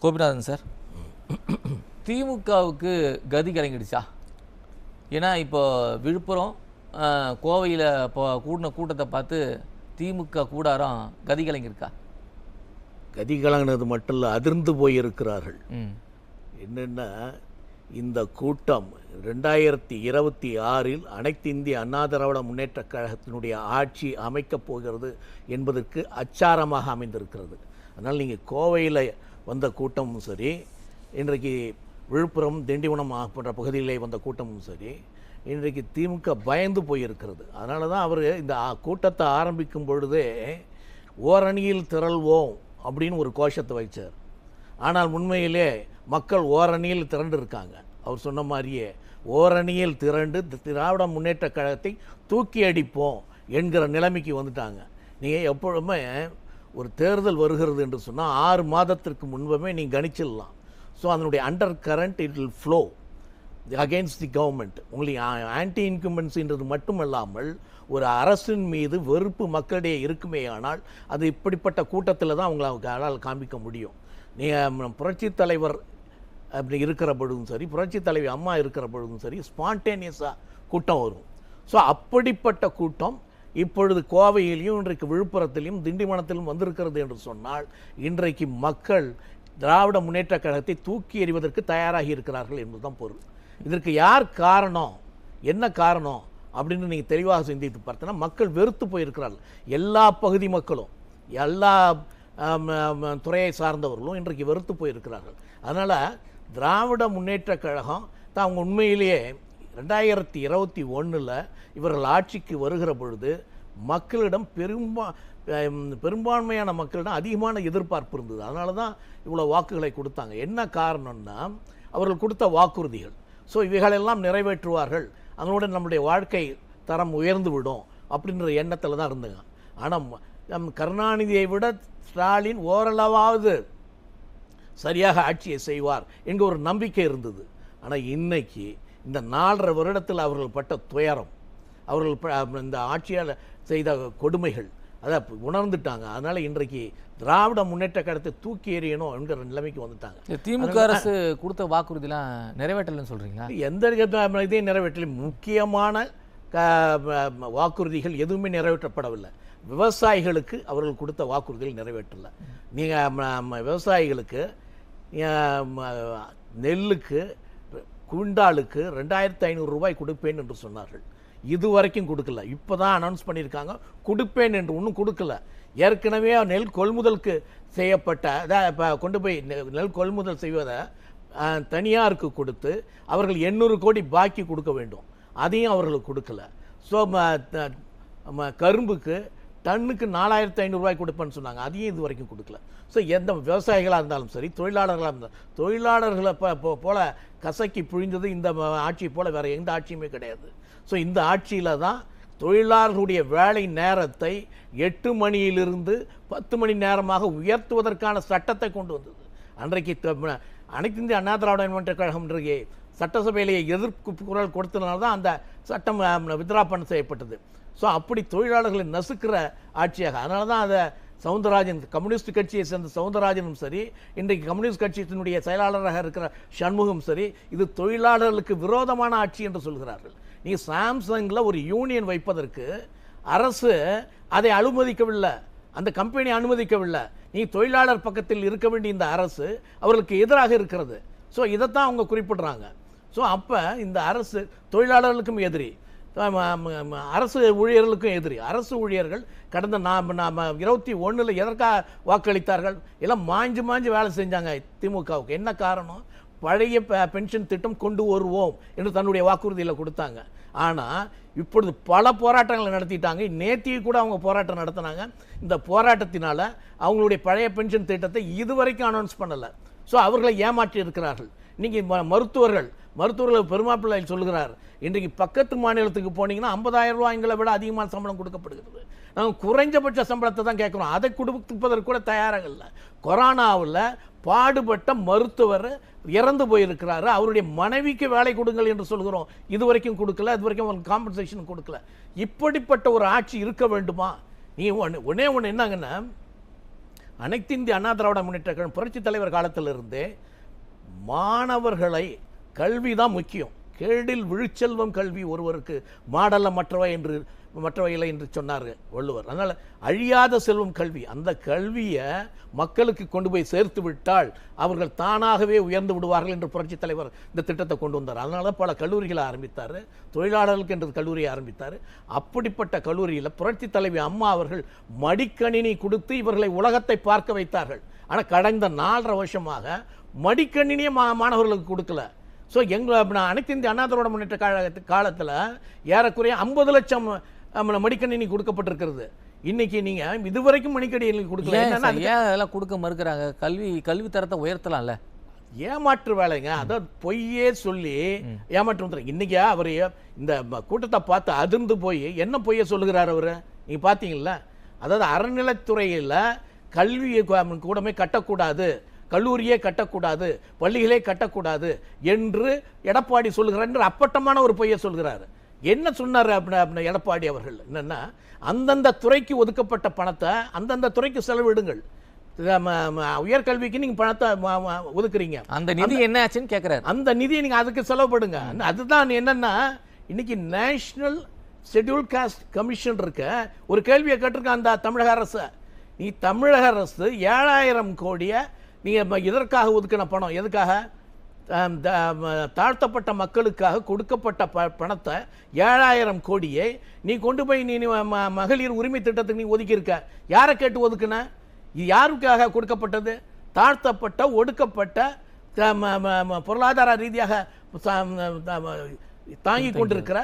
Gopinathan sir, திமுகவுக்கு கதி கலங்கிடுச்சா? ஏன்னா இப்போ விழுப்புரம் கோவையில் இப்போ கூடின கூட்டத்தை பார்த்து திமுக கூடாரம் கதி கலங்கியிருக்கா? கதி கலங்கினது மட்டும் இல்லை, அதிர்ந்து போயிருக்கிறார்கள். என்னென்னா, இந்த கூட்டம் 2026 அனைத்து இந்திய அண்ணா திராவிட முன்னேற்ற கழகத்தினுடைய ஆட்சி அமைக்கப் போகிறது என்பதற்கு அச்சாரமாக அமைந்திருக்கிறது. அதனால் நீங்கள் கோவையில் வந்த கூட்டமும் சரி, இன்றைக்கு விழுப்புரம் திண்டிவனம் போன்ற பகுதிகளிலே வந்த கூட்டமும் சரி, இன்றைக்கு திமுக பயந்து போயிருக்கிறது. அதனால தான் அவர் இந்த கூட்டத்தை ஆரம்பிக்கும் பொழுதே ஓரணியில் திரள்வோம் அப்படின்னு ஒரு கோஷத்தை வைச்சார். ஆனால் உண்மையிலே மக்கள் ஓரணியில் திரண்டு இருக்காங்க. அவர் சொன்ன மாதிரியே ஓரணியில் திரண்டு திராவிட முன்னேற்ற கழகத்தை தூக்கி அடிப்போம் என்கிற நிலைமைக்கு வந்துட்டாங்க. நீங்கள் எப்பொழுதுமே ஒரு தேர்தல் வருகிறது என்று சொன்னால் 6 மாதத்திற்கு முன்பமே நீங்கள் கணிச்சிடலாம். ஸோ அதனுடைய under current it will flow against the government. உங்களுக்கு ஆன்டி இன்கம்பன்சின்றது மட்டுமல்லாமல் ஒரு அரசின் மீது வெறுப்பு மக்களிடையே இருக்குமே, ஆனால் அது இப்படிப்பட்ட கூட்டத்தில் தான் அவங்களால் காண்பிக்க முடியும். நீங்கள் புரட்சித் தலைவர் அப்படி இருக்கிற பொழுதும் சரி, புரட்சித் தலைவி அம்மா இருக்கிற பொழுதும் சரி, ஸ்பான்டேனியஸாக கூட்டம் வரும். ஸோ அப்படிப்பட்ட கூட்டம் இப்பொழுது கோவையிலையும் இன்றைக்கு விழுப்புரத்திலையும் திண்டிவனத்திலும் வந்திருக்கிறது என்று சொன்னால், இன்றைக்கு மக்கள் திராவிட முன்னேற்ற கழகத்தை தூக்கி எறிவதற்கு தயாராகி இருக்கிறார்கள் என்பதுதான் பொருள். இதற்கு யார் காரணம், என்ன காரணம் அப்படின்னு நீங்கள் தெளிவாக சிந்தித்து பார்த்தோன்னா, மக்கள் வெறுத்து போயிருக்கிறார்கள். எல்லா பகுதி மக்களும், எல்லா துறையை சார்ந்தவர்களும் இன்றைக்கு வெறுத்து போயிருக்கிறார்கள். அதனால் திராவிட முன்னேற்ற கழகம் தான் அவங்க உண்மையிலேயே 2021 இவர்கள் ஆட்சிக்கு வருகிற பொழுது மக்களிடம் பெரும்பான்மையான மக்களிடம் அதிகமான எதிர்பார்ப்பு இருந்தது. அதனால தான் இவ்வளோ வாக்குகளை கொடுத்தாங்க. என்ன காரணம்னா, அவர்கள் கொடுத்த வாக்குறுதிகள். ஸோ இவைகளெல்லாம் நிறைவேற்றுவார்கள், அதனோட நம்முடைய வாழ்க்கை தரம் உயர்ந்து விடும் அப்படின்ற எண்ணத்தில் தான் இருந்தாங்க. ஆனால் நம் கருணாநிதியை விட ஸ்டாலின் ஓரளவாவது சரியாக ஆட்சியை செய்வார் என்கிற ஒரு நம்பிக்கை இருந்தது. ஆனால் இன்னைக்கு இந்த 4.5 வருடத்தில் அவர்கள் பட்ட துயரம், அவர்கள் இந்த ஆட்சியால் செய்த கொடுமைகள் அதை உணர்ந்துட்டாங்க. அதனால் இன்றைக்கு திராவிட முன்னேற்ற கழகத்தை தூக்கி எறியணும் என்கிற நிலைமைக்கு வந்துட்டாங்க. திமுக அரசு கொடுத்த வாக்குறுதிலாம் நிறைவேற்றலன்னு சொல்கிறீங்களா? எந்த இதையும் நிறைவேற்றல. முக்கியமான வாக்குறுதிகள் எதுவுமே நிறைவேற்றப்படவில்லை. விவசாயிகளுக்கு அவர்கள் கொடுத்த வாக்குறுதிகள் நிறைவேற்றலை. நீங்கள் விவசாயிகளுக்கு நெல்லுக்கு குவிண்டாலுக்கு 2500 ரூபாய் கொடுப்பேன் என்று சொன்னார்கள். இதுவரைக்கும் கொடுக்கல. இப்போ தான் அனௌன்ஸ் பண்ணியிருக்காங்க கொடுப்பேன் என்று. ஒன்றும் கொடுக்கல. ஏற்கனவே நெல் கொள்முதலுக்கு செய்யப்பட்ட இப்போ கொண்டு போய் நெல் கொள்முதல் செய்வதை தனியாருக்கு கொடுத்து அவர்கள் 800 கோடி பாக்கி கொடுக்க வேண்டும். அதையும் அவர்களுக்கு கொடுக்கல. ஸோ கரும்புக்கு டன்னுக்கு 4500 ரூபாய் கொடுப்பேன்னு சொன்னாங்க. அதையும் இது வரைக்கும் கொடுக்கல. ஸோ எந்த விவசாயிகளாக இருந்தாலும் சரி, தொழிலாளர்களாக இருந்தாலும், தொழிலாளர்களை போல கசக்கி புழிந்தது இந்த ஆட்சியை போல் வேறு எந்த ஆட்சியுமே கிடையாது. ஸோ இந்த ஆட்சியில் தான் தொழிலாளர்களுடைய வேலை நேரத்தை 8 மணியிலிருந்து 10 மணி நேரமாக உயர்த்துவதற்கான சட்டத்தை கொண்டு வந்தது. அன்றைக்கு அனைத்து இந்திய அண்ணா திராவிட முன்னேற்ற கழகம் இன்றைக்கு சட்டசபையிலேயே எதிர்ப்பு குரல் கொடுத்ததுனால தான் அந்த சட்டம் வித்ரா பண்ண செய்யப்பட்டது. ஸோ அப்படி தொழிலாளர்களை நசுக்கிற ஆட்சியாக. அதனால தான் அதை சவுந்தரராஜன், கம்யூனிஸ்ட் கட்சியை சேர்ந்த சவுந்தரராஜனும் சரி, இன்றைக்கு கம்யூனிஸ்ட் கட்சியினுடைய செயலாளராக இருக்கிற சண்முகம் சரி, இது தொழிலாளர்களுக்கு விரோதமான ஆட்சி என்று சொல்கிறார்கள். நீ சாம்சங்கில் ஒரு யூனியன் வைப்பதற்கு அரசு அதை அனுமதிக்கவில்லை, அந்த கம்பெனி அனுமதிக்கவில்லை. நீ தொழிலாளர் பக்கத்தில் இருக்க வேண்டிய இந்த அரசு அவர்களுக்கு எதிராக இருக்கிறது. ஸோ இதைத்தான் அவங்க குறிப்பிடுறாங்க. ஸோ அப்போ இந்த அரசு தொழிலாளர்களுக்கும் எதிரி, அரசு ஊழியர்களுக்கும் எதிரி. அரசு ஊழியர்கள் கடந்த 21 எதற்காக வாக்களித்தார்கள்? எல்லாம் மாஞ்சு வேலை செஞ்சாங்க திமுகவுக்கு. என்ன காரணம்? பழைய பென்ஷன் திட்டம் கொண்டு வருவோம் என்று தன்னுடைய வாக்குறுதியில் கொடுத்தாங்க. ஆனால் இப்பொழுது பல போராட்டங்களை நடத்திட்டாங்க. நேற்று கூட அவங்க போராட்டம் நடத்தினாங்க. இந்த போராட்டத்தினால அவங்களுடைய பழைய பென்ஷன் திட்டத்தை இதுவரைக்கும் அனௌன்ஸ் பண்ணலை. ஸோ அவர்களை ஏமாற்றி இருக்கிறார்கள். இன்றைக்கி மருத்துவர்கள் பெருமாப்பிள்ளை சொல்கிறார், இன்றைக்கு பக்கத்து மாநிலத்துக்கு போனீங்கன்னா 50,000 ரூபாய்களை விட அதிகமான சம்பளம் கொடுக்கப்படுகிறது. நாங்கள் குறைஞ்சபட்ச சம்பளத்தை தான் கேட்குறோம். அதை கொடுப்பதற்கு கூட தயாராக இல்லை. கொரோனாவில் பாடுபட்ட மருத்துவர் இறந்து போயிருக்கிறாரு. அவருடைய மனைவிக்கு வேலை கொடுங்கள் என்று சொல்கிறோம். இது வரைக்கும் கொடுக்கல. இது வரைக்கும் அவங்களுக்கு காம்பன்சேஷன் கொடுக்கல. இப்படிப்பட்ட ஒரு ஆட்சி இருக்க வேண்டுமா? நீ ஒன்று என்னங்கன்னா, அனைத்து இந்திய அண்ணா திராவிட முன்னேற்ற கழகம் புரட்சித் தலைவர் காலத்திலிருந்தே மாணவர்களை கல்வி தான் முக்கியம், கேடில் விழுச்செல்வம் கல்வி ஒருவருக்கு மாடல்ல மற்றவையில்லை என்று சொன்னார் வள்ளுவர். அதனால் அழியாத செல்வம் கல்வி. அந்த கல்வியை மக்களுக்கு கொண்டு போய் சேர்த்து விட்டால் அவர்கள் தானாகவே உயர்ந்து விடுவார்கள் என்று புரட்சித் தலைவர் இந்த திட்டத்தை கொண்டு வந்தார். அதனால தான் பல கல்லூரிகளை ஆரம்பித்தார், தொழிலாளர்களுக்கு என்ற கல்லூரியை ஆரம்பித்தார். அப்படிப்பட்ட கல்லூரியில் புரட்சித் தலைவி அம்மா அவர்கள் மடிக்கணினி கொடுத்து இவர்களை உலகத்தை பார்க்க வைத்தார்கள். ஆனால் கடந்த 4.5 வருஷமாக மடிக்கணினியே மாணவர்களுக்கு கொடுக்கல. ஸோ அனைத்து இந்திய அண்ணா திராவிட முன்னேற்ற காலத்தில் ஏறக்குறைய 50 லட்சம் மடிக்கணினி கொடுக்கப்பட்டிருக்கிறது. இன்னைக்கு நீங்க இதுவரைக்கும் மடிக்கணினி கொடுக்கல. அதெல்லாம் கொடுக்க மறுக்கிறாங்க. கல்வி தரத்தை உயர்த்தலாம்ல. ஏமாற்று வேலைங்க. அதாவது பொய்யே சொல்லி ஏமாற்று. இன்னைக்கு அவர் இந்த கூட்டத்தை பார்த்து அதிர்ந்து போய் என்ன பொய்ய சொல்லுகிறார் அவரு, நீங்க பாத்தீங்களா? அதாவது அறநிலைத்துறையில் கல்வி கூடமே கட்டக்கூடாது, கல்லூரியே கட்டக்கூடாது, பள்ளிகளே கட்டக்கூடாது என்று எடப்பாடி சொல்லுகிறார். அப்பட்டமான ஒரு பொய்யை சொல்கிறார். என்ன சொன்னார் அப்படின்னா எடப்பாடி அவர்கள் என்னன்னா, அந்தந்த துறைக்கு ஒதுக்கப்பட்ட பணத்தை அந்தந்த துறைக்கு செலவிடுங்கள். உயர்கல்விக்கு நீங்க பணத்தை ஒதுக்குறீங்க, அந்த நிதி என்ன ஆச்சுன்னு கேட்கிறார். அந்த நிதியை நீங்க அதுக்கு செலவுபடுங்க. அதுதான் என்னன்னா, இன்னைக்கு நேஷனல் ஷெட்யூல் காஸ்ட் கமிஷன் இருக்க ஒரு கேள்வியை கேட்டிருக்க அந்த தமிழக அரசு. நீ தமிழக அரசு 7000 கோடியை நீங்க இதற்காக ஒதுக்கின பணம் எதுக்காக? தாழ்த்தப்பட்ட மக்களுக்காக கொடுக்கப்பட்ட பணத்தை 7000 கோடியை நீ கொண்டு போய் நீ மகளிர் உரிமை திட்டத்துக்கு நீ ஒதுக்கி இருக்க. யாரை கேட்டு ஒதுக்குன? யாருக்காக கொடுக்கப்பட்டது? தாழ்த்தப்பட்ட ஒடுக்கப்பட்ட பொருளாதார ரீதியாக தாங்கி கொண்டிருக்கிற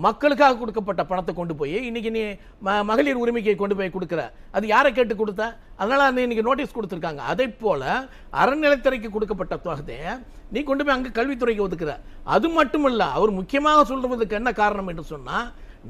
மக்களுக்காக கொடுக்கப்பட்ட பணத்தை கொண்டு போய் இன்னைக்கு நீ மகளிர் உரிமைக்கு கொண்டு போய் கொடுக்குற. அது யாரை கேட்டு கொடுத்த? அதனால இன்னைக்கு நோட்டீஸ் கொடுத்துருக்காங்க. அதே போல அறநிலைத்துறைக்கு கொடுக்கப்பட்ட தொகையை நீ கொண்டு போய் அங்கே கல்வித்துறைக்கு ஒதுக்குற. அது மட்டும் இல்ல, அவர் முக்கியமாக சொல்றதுக்கு என்ன காரணம் என்று சொன்னா,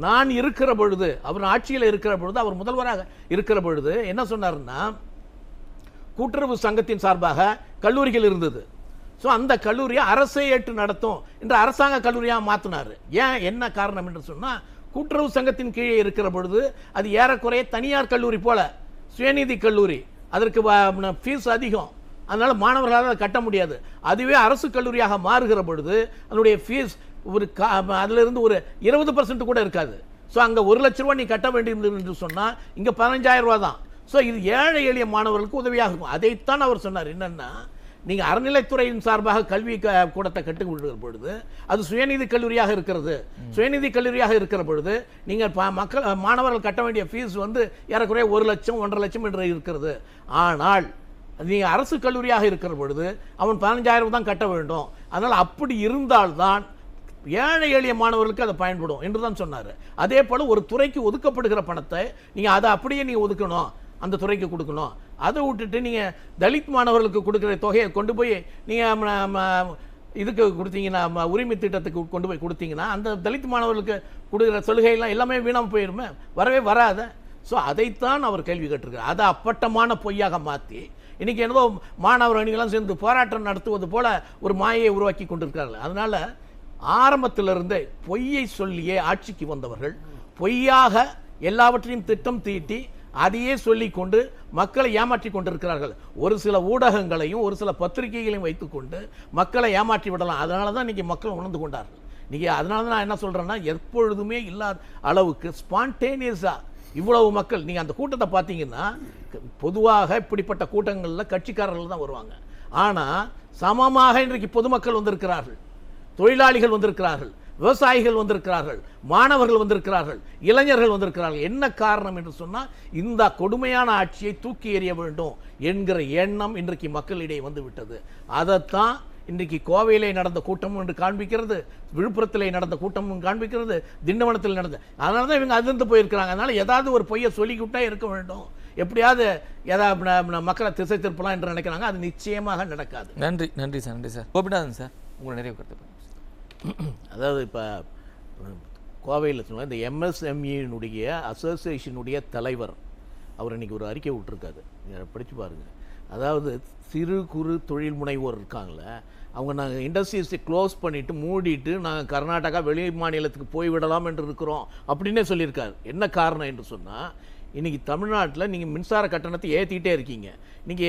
நான் இருக்கிற பொழுது, அவர் ஆட்சியில் இருக்கிற பொழுது, அவர் முதல்வராக இருக்கிற பொழுது என்ன சொன்னார்னா, கூட்டுறவு சங்கத்தின் சார்பாக கல்லூரிகள் இருந்தது. ஸோ அந்த கல்லூரியை அரசே ஏற்று நடத்தும் என்று அரசாங்க கல்லூரியாக மாற்றினார். ஏன், என்ன காரணம் என்று சொன்னால், கூட்டுறவு சங்கத்தின் கீழே இருக்கிற பொழுது அது ஏறக்குறைய தனியார் கல்லூரி போல சுயநிதி கல்லூரி, அதற்கு ஃபீஸ் அதிகம், அதனால மாணவர்களால் அதை கட்ட முடியாது. அதுவே அரசு கல்லூரியாக மாறுகிற பொழுது அதனுடைய ஃபீஸ் அதிலிருந்து ஒரு 20% கூட இருக்காது. ஸோ அங்கே 1 லட்ச ரூபா நீ கட்ட வேண்டியது என்று சொன்னால் இங்கே 15,000 ரூபா தான். ஸோ இது ஏழை எளிய மாணவர்களுக்கு உதவியாக இருக்கும். அதைத்தான் அவர் சொன்னார். என்னன்னா, நீங்கள் அறநிலைத்துறையின் சார்பாக கல்வி கூடத்தை கட்டுக் கொடுக்கிற பொழுது அது சுயநிதி கல்லூரியாக இருக்கிறது. சுயநிதி கல்லூரியாக இருக்கிற பொழுது நீங்கள் மாணவர்கள் கட்ட வேண்டிய ஃபீஸ் ஏறக்குறைய 1 லட்சம் 1.5 லட்சம் என்று இருக்கிறது. ஆனால் நீங்கள் அரசு கல்லூரியாக இருக்கிற பொழுது அவன் 15,000 தான் கட்ட வேண்டும். அதனால் அப்படி இருந்தால்தான் ஏழை எளிய மாணவர்களுக்கு அதை பயன்படும் என்று தான் சொன்னார். அதே போல் ஒரு துறைக்கு ஒதுக்கப்படுகிற பணத்தை நீங்கள் அதை அப்படியே நீங்கள் ஒதுக்கணும், அந்த துறைக்கு கொடுக்கணும். அதை விட்டுட்டு நீங்கள் தலித் மாணவர்களுக்கு கொடுக்குற தொகையை கொண்டு போய் நீங்கள் இதுக்கு கொடுத்தீங்கன்னா, உரிமை திட்டத்துக்கு கொண்டு போய் கொடுத்தீங்கன்னா, அந்த தலித் மாணவர்களுக்கு கொடுக்குற சலுகையெல்லாம் எல்லாமே வீணாமல் போயிருமே, வரவே வராத. ஸோ அதைத்தான் அவர் கேள்வி கேட்டிருக்கார். அதை அப்பட்டமான பொய்யாக மாற்றி இன்னைக்கு என்னதோ மாணவர் அணிகளாம் சேர்ந்து போராட்டம் நடத்துவது போல ஒரு மாயை உருவாக்கி கொண்டிருக்கிறார்கள். அதனால ஆரம்பத்திலிருந்தே பொய்யை சொல்லியே ஆட்சிக்கு வந்தவர்கள் பொய்யாக எல்லாவற்றையும் திட்டம் தீட்டி அதையே சொல்லிக் கொண்டு மக்களை ஏமாற்றி கொண்டிருக்கிறார்கள். ஒரு சில ஊடகங்களையும் ஒரு சில பத்திரிகைகளையும் வைத்துக்கொண்டு மக்களை ஏமாற்றி விடலாம். அதனால தான் இன்னைக்கு மக்கள் உணர்ந்து கொண்டார்கள். இன்னைக்கு அதனால தான் நான் என்ன சொல்றேன்னா, எப்பொழுதுமே இல்லாத அளவுக்கு ஸ்பான்டேனியஸா இவ்வளவு மக்கள், நீங்க அந்த கூட்டத்தை பார்த்தீங்கன்னா, பொதுவாக இப்படிப்பட்ட கூட்டங்களில் கட்சிக்காரர்கள் தான் வருவாங்க. ஆனா சமமாக இன்றைக்கு பொதுமக்கள் வந்திருக்கிறார்கள், தொழிலாளிகள் வந்திருக்கிறார்கள், விவசாயிகள் வந்திருக்கிறார்கள், மாணவர்கள் வந்திருக்கிறார்கள், இளைஞர்கள் வந்திருக்கிறார்கள். என்ன காரணம் என்று சொன்னால், இந்த கொடுமையான ஆட்சியை தூக்கி எறிய வேண்டும் என்கிற எண்ணம் இன்றைக்கு மக்களிடையே வந்துவிட்டது. அதைத்தான் இன்றைக்கு கோவையிலே நடந்த கூட்டமும் என்று காண்பிக்கிறது, விழுப்புரத்திலே நடந்த கூட்டமும் காண்பிக்கிறது, திண்டிவனத்தில் நடந்த. அதனால தான் இவங்க அதிர்ந்து போயிருக்கிறாங்க. அதனால ஏதாவது ஒரு பொய்யை சொல்லிக்கிட்டே இருக்க வேண்டும், எப்படியாவது ஏதாவது மக்களை திசை திருப்பலாம் என்று நினைக்கிறாங்க. அது நிச்சயமாக நடக்காது. நன்றி நன்றி சார். நன்றி சார். கோபிநாதன் சார், உங்களை நிறைய கருத்து. அதாவது இப்போ கோவையில் சொன்ன இந்த எம்எஸ்எம்இனுடைய அசோசியேஷனுடைய தலைவர் அவர் இன்னைக்கு ஒரு அறிக்கை விட்டுருக்காரு, படித்து பாருங்கள். அதாவது சிறு குறு தொழில் முனைவோர் இருக்காங்களே, அவங்க நாங்கள் இண்டஸ்ட்ரீஸை க்ளோஸ் பண்ணிவிட்டு மூடிட்டு நாங்கள் கர்நாடகா வெளி மாநிலத்துக்கு போய்விடலாம் என்று இருக்கிறோம் அப்படின்னே சொல்லியிருக்காரு. என்ன காரணம் என்று சொன்னால், இன்றைக்கி தமிழ்நாட்டில் நீங்கள் மின்சார கட்டணத்தை ஏற்றிக்கிட்டே இருக்கீங்க. இன்றைக்கி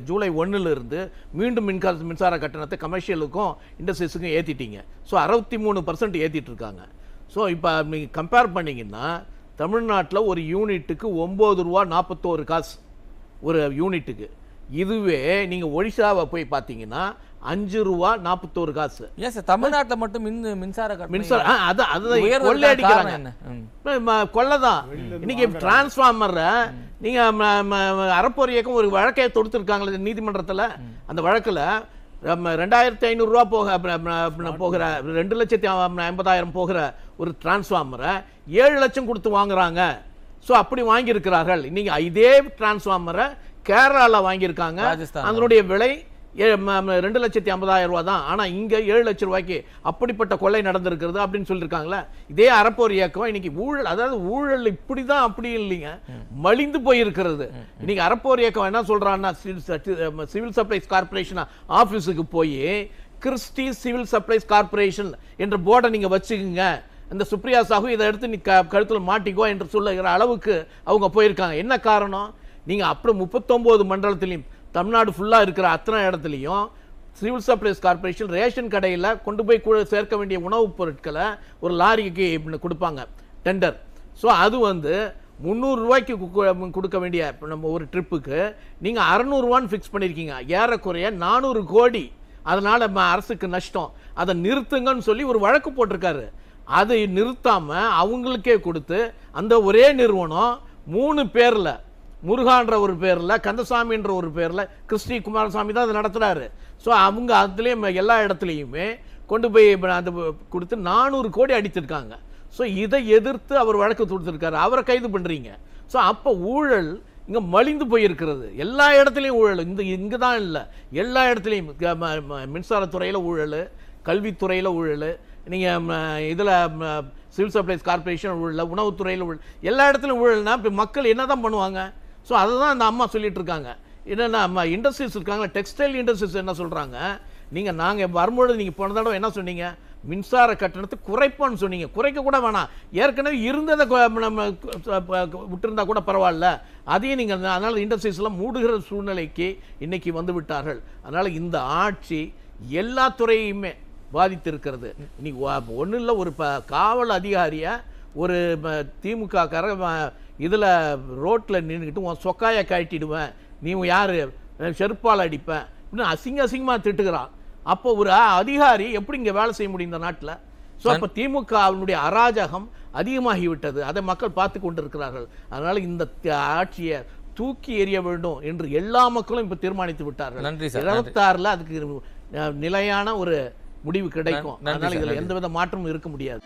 ஜூலை 1 மீண்டும் மின்சார கட்டணத்தை கமர்ஷியலுக்கும் இண்டஸ்ட்ரீஸுக்கும் ஏற்றிட்டீங்க. ஸோ 63% ஏற்றிட்டு இருக்காங்க. ஸோ இப்போ நீங்கள் கம்பேர் பண்ணிங்கன்னா தமிழ்நாட்டில் ஒரு யூனிட்டுக்கு 9 ரூபா 41 காசு ஒரு யூனிட்டுக்கு. இதுவே நீங்கள் ஒடிசாவை போய் பார்த்தீங்கன்னா 5 ரூபா 41 காசு. ஏன் சார் தமிழ்நாட்டில் மட்டும் மின்சார கொள்ளையடிக்கிறாங்க. கொள்ளை தான். இன்னைக்கு டிரான்ஸ்ஃபார்மரை நீங்கள் அறப்போர் இயக்கம் ஒரு வழக்கை தொடுத்துருக்காங்களே நீதிமன்றத்தில். அந்த வழக்கில் 2500 ரூபா போகிற 2,50,000 போகிற ஒரு டிரான்ஸ்ஃபார்மரை 7 லட்சம் கொடுத்து வாங்குறாங்க. ஸோ அப்படி வாங்கியிருக்கிறார்கள். இன்னைக்கு இதே டிரான்ஸ்ஃபார்மரை கேரளாவில் வாங்கியிருக்காங்க. அதனுடைய விலை 2,50,000 ரூபா தான். ஆனால் இங்கே 7 லட்சம் ரூபாய்க்கு அப்படிப்பட்ட கொள்ளை நடந்திருக்கிறது அப்படின்னு சொல்லியிருக்காங்களே. இதே அறப்போர் இயக்கம் இன்னைக்கு ஊழல், அதாவது ஊழல் இப்படி தான் அப்படி இல்லைங்க, மலிந்து போயிருக்கிறது. இன்னைக்கு அறப்போர் இயக்கம் என்ன சொல்றான்னா, சிவில் சப்ளைஸ் கார்பரேஷன் ஆஃபீஸுக்கு போய் கிறிஸ்டி சிவில் சப்ளைஸ் கார்பரேஷன் என்ற போர்டை நீங்கள் வச்சுக்குங்க, இந்த சுப்ரியா சாஹூ இதை எடுத்து நீ கழுத்தில் மாட்டிக்கோ என்று சொல்லுகிற அளவுக்கு அவங்க போயிருக்காங்க. என்ன காரணம்? நீங்கள் அப்படி 39 மண்டலத்திலையும் தமிழ்நாடு ஃபுல்லாக இருக்கிற அத்தனை இடத்துலையும் சிவில் சப்ளைஸ் கார்பரேஷன் ரேஷன் கடையில் கொண்டு போய் சேர்க்க வேண்டிய உணவுப் பொருட்களை ஒரு லாரிக்கு கொடுப்பாங்க டெண்டர். ஸோ அது 300 ரூபாய்க்கு கொடுக்க வேண்டிய நம்ம ஒரு ட்ரிப்புக்கு நீங்கள் 600 ரூபான்னு ஃபிக்ஸ் பண்ணியிருக்கீங்க. ஏறக்குறைய 400 கோடி. அதனால் அரசுக்கு நஷ்டம். அதை நிறுத்துங்கன்னு சொல்லி ஒரு வழக்கு போட்டிருக்காரு. அதை நிறுத்தாமல் அவங்களுக்கே கொடுத்து அந்த ஒரே நிறுவனம் 3 பேரில், முருகான்ற ஒரு பேரில், கந்தசாமின்ற ஒரு பேரில், கிருஷ்ணி குமாரசாமி தான் அதை நடத்துகிறாரு. ஸோ அவங்க அதுலேயும் எல்லா இடத்துலையுமே கொண்டு போய் அந்த கொடுத்து 400 கோடி அடித்திருக்காங்க. ஸோ இதை எதிர்த்து அவர் வழக்கு தொடுத்திருக்காரு. அவரை கைது பண்ணுறீங்க. ஸோ அப்போ ஊழல் இங்கே மலிந்து போயிருக்கிறது. எல்லா இடத்துலையும் ஊழல். இங்கே தான் இல்லை, எல்லா இடத்துலையும் மின்சாரத்துறையில் ஊழல், கல்வித்துறையில் ஊழல், நீங்கள் இதில் சிவில் சப்ளைஸ் கார்பரேஷன் ஊழல், உணவுத்துறையில் ஊழல், எல்லா இடத்துலையும் ஊழல்னா இப்போ மக்கள் என்ன தான் பண்ணுவாங்க? ஸோ அதை தான் அந்த அம்மா சொல்லிட்டு இருக்காங்க. என்னென்னா இண்டஸ்ட்ரீஸ் இருக்காங்களா, டெக்ஸ்டைல் இண்டஸ்ட்ரீஸ் என்ன சொல்கிறாங்க, நாங்கள் வரும்பொழுது நீங்கள் போன தடவை என்ன சொன்னீங்க, மின்சார கட்டணத்தை குறைப்போன்னு சொன்னீங்க. குறைக்க கூட வேணாம், ஏற்கனவே இருந்ததை நம்ம விட்டுருந்தா கூட பரவாயில்ல, அதையும் நீங்கள், அதனால் இண்டஸ்ட்ரீஸ்லாம் மூடுகிற சூழ்நிலைக்கு இன்னைக்கு வந்து விட்டார்கள். அதனால் இந்த ஆட்சி எல்லா துறையுமே பாதித்திருக்கிறது. இன்னைக்கு ஒன்றும் இல்லை, ஒரு காவல் அதிகாரியை ஒரு திமுக இதில் ரோட்டில் நின்றுக்கிட்டு உன் சொக்காயை கழட்டிடுவேன், நீ யார், செருப்பால் அடிப்பேன் அப்படின்னு அசிங்கமாக திட்டுகிறான். அப்போ ஒரு அதிகாரி எப்படி இங்கே வேலை செய்ய முடியும் இந்த நாட்டில்? ஸோ அப்போ திமுக அவனுடைய அராஜகம் அதிகமாகிவிட்டது. அதை மக்கள் பார்த்து கொண்டிருக்கிறார்கள். அதனால் இந்த ஆட்சியை தூக்கி எறிய வேண்டும் என்று எல்லா மக்களும் இப்போ தீர்மானித்து விட்டார்கள். 26 அதுக்கு நிலையான ஒரு முடிவு கிடைக்கும். அதனால் இதில் எந்தவித மாற்றமும் இருக்க முடியாது.